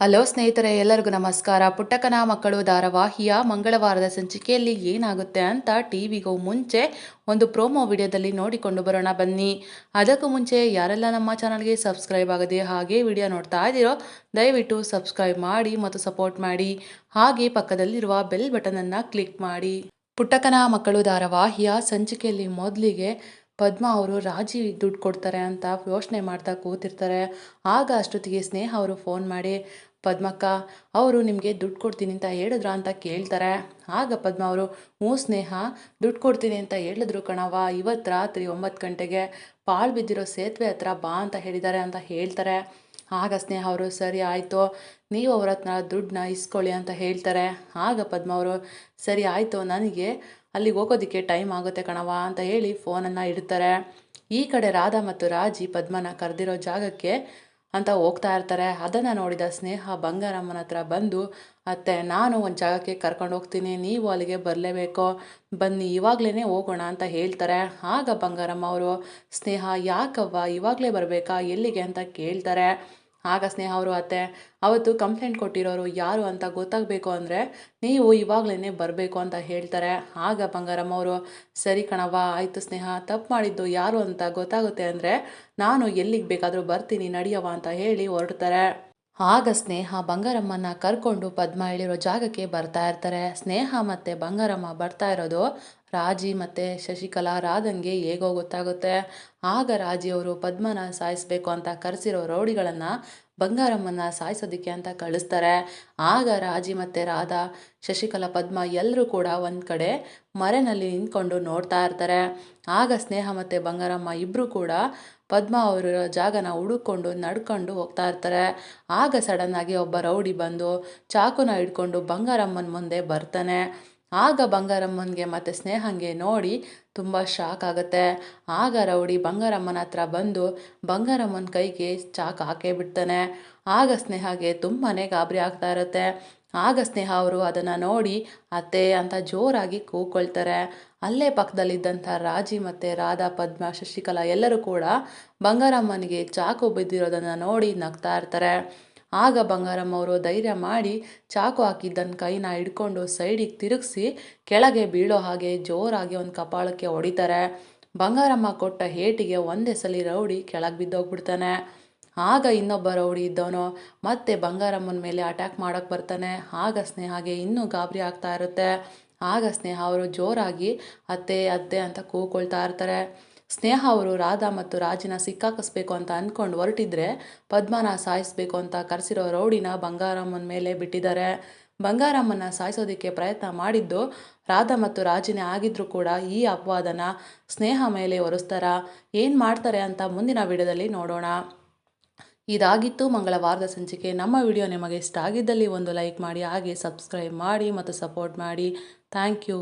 Hello ಸ್ನೇಹಿತರೆ, ಎಲ್ಲರಿಗೂ ನಮಸ್ಕಾರ. ಪುಟ್ಟಕ್ಕನ ಮಕ್ಕಳು ಧಾರಾವಾಹಿಯ ಮಂಗಳವಾರದ ಸಂಚಿಕೆಯಲ್ಲಿ ಏನಾಗುತ್ತೆ ಅಂತ ಟಿವಿಗೂ ಮುಂಚೆ ಒಂದು ಪ್ರೋಮೋ ವಿಡಿಯೋದಲ್ಲಿ ನೋಡಿಕೊಂಡು ಬರೋಣ ಬನ್ನಿ. ಅದಕ್ಕೂ ಮುಂಚೆ ಯಾರೆಲ್ಲ ನಮ್ಮ ಚಾನಲ್ಗೆ ಸಬ್ಸ್ಕ್ರೈಬ್ ಆಗದೆ ಹಾಗೆ ವಿಡಿಯೋ ನೋಡ್ತಾ ಇದ್ದೀರೋ ದಯವಿಟ್ಟು ಸಬ್ಸ್ಕ್ರೈಬ್ ಮಾಡಿ ಮತ್ತು ಸಪೋರ್ಟ್ ಮಾಡಿ. ಹಾಗೆ ಪಕ್ಕದಲ್ಲಿರುವ ಬೆಲ್ ಬಟನನ್ನು ಕ್ಲಿಕ್ ಮಾಡಿ. ಪುಟ್ಟಕ್ಕನ ಮಕ್ಕಳು ಧಾರಾವಾಹಿಯ ಸಂಚಿಕೆಯಲ್ಲಿ ಮೊದಲಿಗೆ ಪದ್ಮ ಅವರು ರಾಜಿ ದುಡ್ಡು ಕೊಡ್ತಾರೆ ಅಂತ ಯೋಚನೆ ಮಾಡ್ತಾ ಕೂತಿರ್ತಾರೆ. ಆಗ ಅಷ್ಟೊತ್ತಿಗೆ ಸ್ನೇಹ ಅವರು ಫೋನ್ ಮಾಡಿ, ಪದ್ಮಕ್ಕ ಅವರು ನಿಮಗೆ ದುಡ್ಡು ಕೊಡ್ತೀನಿ ಅಂತ ಹೇಳಿದ್ರ ಅಂತ ಕೇಳ್ತಾರೆ. ಆಗ ಪದ್ಮ ಅವರು, ಹ್ಞೂ ಸ್ನೇಹ, ದುಡ್ಡು ಕೊಡ್ತೀನಿ ಅಂತ ಹೇಳಿದ್ರು ಕಣವ, ಇವತ್ತು ರಾತ್ರಿ 9 ಗಂಟೆಗೆ ಪಾಳು ಬಿದ್ದಿರೋ ಸೇತುವೆ ಹತ್ರ ಬಾ ಅಂತ ಹೇಳಿದ್ದಾರೆ ಅಂತ ಹೇಳ್ತಾರೆ. ಆಗ ಸ್ನೇಹ ಅವರು, ಸರಿ ಆಯಿತು, ನೀವು ಅವ್ರ ಹತ್ರ ದುಡ್ಡನ್ನ ಇಸ್ಕೊಳ್ಳಿ ಅಂತ ಹೇಳ್ತಾರೆ. ಆಗ ಪದ್ಮ ಅವರು, ಸರಿ ಆಯಿತು, ನನಗೆ ಅಲ್ಲಿಗೆ ಹೋಗೋದಕ್ಕೆ ಟೈಮ್ ಆಗುತ್ತೆ ಕಣವ ಅಂತ ಹೇಳಿ ಫೋನನ್ನು ಇಡ್ತಾರೆ. ಈ ಕಡೆ ರಾಧಾ ಮತ್ತು ರಾಜಿ ಪದ್ಮನ ಕರೆದಿರೋ ಜಾಗಕ್ಕೆ ಅಂತ ಹೋಗ್ತಾ ಇರ್ತಾರೆ. ಅದನ್ನು ನೋಡಿದ ಸ್ನೇಹ ಬಂಗಾರಮ್ಮನ ಹತ್ರ ಬಂದು, ಅತ್ತೆ, ನಾನು ಒಂದು ಜಾಗಕ್ಕೆ ಕರ್ಕೊಂಡು ಹೋಗ್ತೀನಿ, ನೀವು ಅಲ್ಲಿಗೆ ಬರಲೇಬೇಕು, ಬನ್ನಿ ಇವಾಗಲೇ ಹೋಗೋಣ ಅಂತ ಹೇಳ್ತಾರೆ. ಆಗ ಬಂಗಾರಮ್ಮ ಅವರು, ಸ್ನೇಹ ಯಾಕವ್ವ ಇವಾಗಲೇ ಬರಬೇಕಾ, ಎಲ್ಲಿಗೆ ಅಂತ ಕೇಳ್ತಾರೆ. ಆಗ ಸ್ನೇಹ ಅವರು, ಅತ್ತೆ, ಅವತ್ತು ಕಂಪ್ಲೇಂಟ್ ಕೊಟ್ಟಿರೋರು ಯಾರು ಅಂತ ಗೊತ್ತಾಗಬೇಕು ಅಂದರೆ ನೀವು ಇವಾಗಲೇ ಬರಬೇಕು ಅಂತ ಹೇಳ್ತಾರೆ. ಆಗ ಬಂಗಾರಮ್ಮ ಅವರು, ಸರಿ ಕಣವ್ವ, ಆಯಿತು ಸ್ನೇಹ, ತಪ್ಪು ಮಾಡಿದ್ದು ಯಾರು ಅಂತ ಗೊತ್ತಾಗುತ್ತೆ ಅಂದರೆ ನಾನು ಎಲ್ಲಿಗೆ ಬೇಕಾದರೂ ಬರ್ತೀನಿ ನಡಿಯವ ಅಂತ ಹೇಳಿ ಹೊರಡ್ತಾರೆ. ಆಗ ಸ್ನೇಹ ಬಂಗಾರಮ್ಮನ ಕರ್ಕೊಂಡು ಪದ್ಮ ಹೇಳಿರೋ ಜಾಗಕ್ಕೆ ಬರ್ತಾ ಇರ್ತಾರೆ. ಸ್ನೇಹ ಮತ್ತು ಬಂಗಾರಮ್ಮ ಬರ್ತಾ ಇರೋದು ರಾಜಿ ಮತ್ತು ಶಶಿಕಲಾ ರಾಧನ್ಗೆ ಹೇಗೋ ಗೊತ್ತಾಗುತ್ತೆ. ಆಗ ರಾಜಿಯವರು ಪದ್ಮನ ಸಾಯಿಸಬೇಕು ಅಂತ ಕರೆಸಿರೋ ರೌಡಿಗಳನ್ನು ಬಂಗಾರಮ್ಮನ ಸಾಯಿಸೋದಕ್ಕೆ ಅಂತ ಕಳಿಸ್ತಾರೆ. ಆಗ ರಾಜಿ ಮತ್ತು ರಾಧಾ, ಶಶಿಕಲಾ, ಪದ್ಮ ಎಲ್ಲರೂ ಕೂಡ ಒಂದು ಕಡೆ ಮರೆಯಲ್ಲಿ ನಿಂತ್ಕೊಂಡು ನೋಡ್ತಾ ಇರ್ತಾರೆ. ಆಗ ಸ್ನೇಹ ಮತ್ತು ಬಂಗಾರಮ್ಮ ಇಬ್ಬರು ಕೂಡ ಪದ್ಮ ಅವರ ಜಾಗನ ಹುಡುಕೊಂಡು ನಡ್ಕೊಂಡು ಹೋಗ್ತಾ ಇರ್ತಾರೆ. ಆಗ ಸಡನ್ನಾಗಿ ಒಬ್ಬ ರೌಡಿ ಬಂದು ಚಾಕುನ ಹಿಡ್ಕೊಂಡು ಬಂಗಾರಮ್ಮನ ಮುಂದೆ ಬರ್ತಾನೆ. ಆಗ ಬಂಗಾರಮ್ಮನಿಗೆ ಮತ್ತು ಸ್ನೇಹಂಗೆ ನೋಡಿ ತುಂಬ ಶಾಕ್ ಆಗುತ್ತೆ. ಆಗ ರೌಡಿ ಬಂಗಾರಮ್ಮನ ಹತ್ರ ಬಂದು ಬಂಗಾರಮ್ಮನ ಕೈಗೆ ಚಾಕು ಹಾಕೇ ಬಿಡ್ತಾನೆ. ಆಗ ಸ್ನೇಹಗೆ ತುಂಬಾ ಗಾಬರಿ ಆಗ್ತಾ ಇರುತ್ತೆ. ಆಗ ಸ್ನೇಹ ಅವರು ಅದನ್ನು ನೋಡಿ ಅತ್ತೆ ಅಂತ ಜೋರಾಗಿ ಕೂಗ್ಕೊಳ್ತಾರೆ. ಅಲ್ಲೇ ಪಕ್ಕದಲ್ಲಿದ್ದಂಥ ರಾಜಿ ಮತ್ತು ರಾಧಾ, ಪದ್ಮ, ಶಶಿಕಲಾ ಎಲ್ಲರೂ ಕೂಡ ಬಂಗಾರಮ್ಮನಿಗೆ ಚಾಕು ಬಿದ್ದಿರೋದನ್ನು ನೋಡಿ ನಗ್ತಾ ಇರ್ತಾರೆ. ಆಗ ಬಂಗಾರಮ್ಮ ಅವರು ಧೈರ್ಯ ಮಾಡಿ ಚಾಕು ಹಾಕಿದ್ದನ್ನು ಕೈನ ಹಿಡ್ಕೊಂಡು ಸೈಡಿಗೆ ತಿರುಗಿಸಿ ಕೆಳಗೆ ಬೀಳೋ ಹಾಗೆ ಜೋರಾಗಿ ಒಂದು ಕಪಾಳಕ್ಕೆ ಹೊಡಿತಾರೆ. ಬಂಗಾರಮ್ಮ ಕೊಟ್ಟ ಏಟಿಗೆ ಒಂದೇ ಸಲ ರೌಡಿ ಕೆಳಗೆ ಬಿದ್ದೋಗ್ಬಿಡ್ತಾನೆ. ಆಗ ಇನ್ನೊಬ್ಬ ರೌಡಿ ಇದ್ದವನು ಮತ್ತೆ ಬಂಗಾರಮ್ಮನ ಮೇಲೆ ಅಟ್ಯಾಕ್ ಮಾಡೋಕ್ಕೆ ಬರ್ತಾನೆ. ಆಗ ಸ್ನೇಹಗೆ ಇನ್ನೂ ಗಾಬರಿ ಆಗ್ತಾ ಇರುತ್ತೆ. ಆಗ ಸ್ನೇಹ ಅವರು ಜೋರಾಗಿ ಅತ್ತೆ ಅತ್ತೆ ಅಂತ ಕೂಗ್ಕೊಳ್ತಾ ಇರ್ತಾರೆ. ಸ್ನೇಹ ಅವರು ರಾಧಾ ಮತ್ತು ರಾಜಿನ ಸಿಕ್ಕಾಕಿಸ್ಬೇಕು ಅಂತ ಅಂದ್ಕೊಂಡು ಹೊರಟಿದ್ರೆ ಪದ್ಮನ ಸಾಯಿಸಬೇಕು ಅಂತ ಕರೆಸಿರೋ ರೌಡಿನ ಬಂಗಾರಮ್ಮನ ಮೇಲೆ ಬಿಟ್ಟಿದ್ದಾರೆ. ಬಂಗಾರಮ್ಮನ ಸಾಯಿಸೋದಕ್ಕೆ ಪ್ರಯತ್ನ ಮಾಡಿದ್ದು ರಾಧಾ ಮತ್ತು ರಾಜಿನೇ ಆಗಿದ್ರೂ ಕೂಡ ಈ ಅಪವಾದನ ಸ್ನೇಹ ಮೇಲೆ ಹೊರಿಸ್ತಾರ. ಏನು ಮಾಡ್ತಾರೆ ಅಂತ ಮುಂದಿನ ವಿಡಿಯೋದಲ್ಲಿ ನೋಡೋಣ. ಇದಾಗಿತ್ತು ಮಂಗಳವಾರದ ಸಂಚಿಕೆ. ನಮ್ಮ ವಿಡಿಯೋ ನಿಮಗೆ ಇಷ್ಟ ಆಗಿದ್ದಲ್ಲಿ ಒಂದು ಲೈಕ್ ಮಾಡಿ, ಹಾಗೆ ಸಬ್ಸ್ಕ್ರೈಬ್ ಮಾಡಿ ಮತ್ತು ಸಪೋರ್ಟ್ ಮಾಡಿ. Thank you.